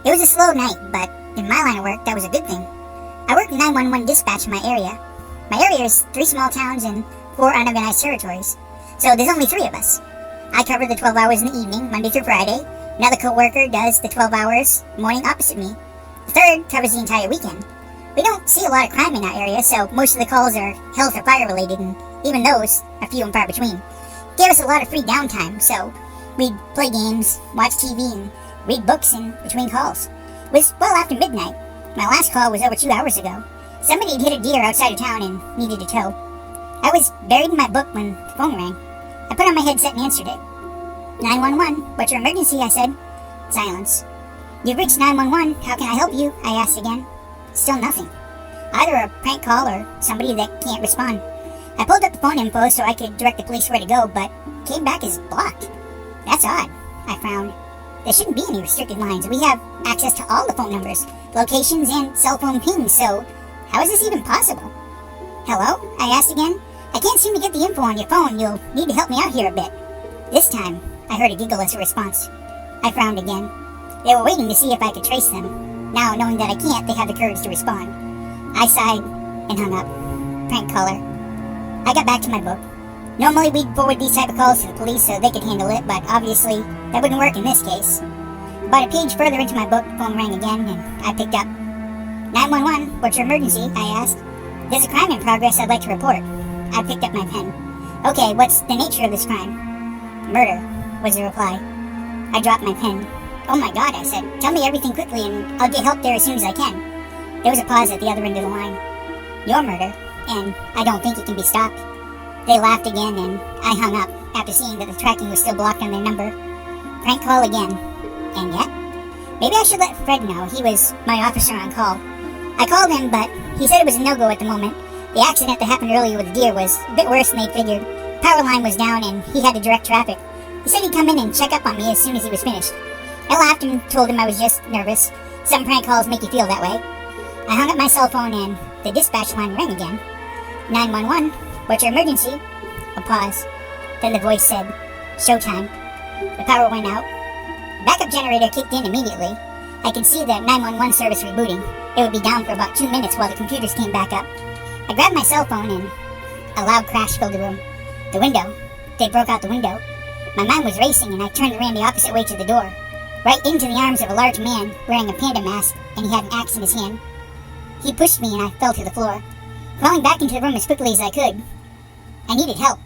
It was a slow night, but in my line of work, that was a good thing. I work 911 dispatch in my area. My area is 3 small towns and 4 unorganized territories, so there's only 3 of us. I cover the 12 hours in the evening, Monday through Friday. Another co-worker does the 12 hours morning opposite me. The third covers the entire weekend. We don't see a lot of crime in our area, so most of the calls are health or fire related, and even those are few and far between. Gave us a lot of free downtime, so we'd play games, watch TV, and read books in between calls. It was well after midnight. My last call was over 2 hours ago. Somebody had hit a deer outside of town and needed a tow. I was buried in my book when the phone rang. I put on my headset and answered it. 911, what's your emergency? I said. Silence. You've reached 911. How can I help you? I asked again. Still nothing. Either a prank call or somebody that can't respond. I pulled up the phone info so I could direct the police where to go, but came back as blocked. That's odd, I frowned. There shouldn't be any restricted lines. We have access to all the phone numbers, locations, and cell phone pings, so how is this even possible? Hello? I asked again. I can't seem to get the info on your phone. You'll need to help me out here a bit. This time, I heard a giggle as a response. I frowned again. They were waiting to see if I could trace them. Now, knowing that I can't, they have the courage to respond. I sighed and hung up. Prank caller. I got back to my book. Normally, we'd forward these type of calls to the police so they could handle it, but obviously, that wouldn't work in this case. About a page further into my book, the phone rang again, and I picked up. 911, what's your emergency? I asked. There's a crime in progress I'd like to report. I picked up my pen. Okay, what's the nature of this crime? Murder, was the reply. I dropped my pen. Oh my God, I said. Tell me everything quickly and I'll get help there as soon as I can. There was a pause at the other end of the line. Your murder, and I don't think it can be stopped. They laughed again and I hung up after seeing that the tracking was still blocked on their number. Prank call again. And yet? Maybe I should let Fred know. He was my officer on call. I called him, but he said it was a no-go at the moment. The accident that happened earlier with the deer was a bit worse than they'd figured. Power line was down and he had to direct traffic. He said he'd come in and check up on me as soon as he was finished. I laughed and told him I was just nervous. Some prank calls make you feel that way. I hung up my cell phone and the dispatch line rang again. 911, what's your emergency? A pause. Then the voice said, showtime. The power went out. Backup generator kicked in immediately. I could see the 911 service rebooting. It would be down for about 2 minutes while the computers came back up. I grabbed my cell phone and a loud crash filled the room. The window. They broke out the window. My mind was racing and I turned and ran the opposite way to the door. Right into the arms of a large man wearing a panda mask, and he had an axe in his hand. He pushed me and I fell to the floor. Crawling back into the room as quickly as I could. I needed help.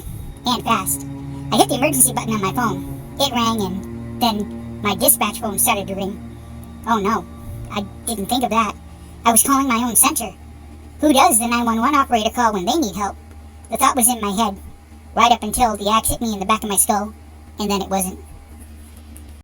And fast. I hit the emergency button on my phone. It rang and then my dispatch phone started to ring. Oh no. I didn't think of that. I was calling my own center. Who does the 911 operator call when they need help? The thought was in my head, right up until the axe hit me in the back of my skull, and then it wasn't.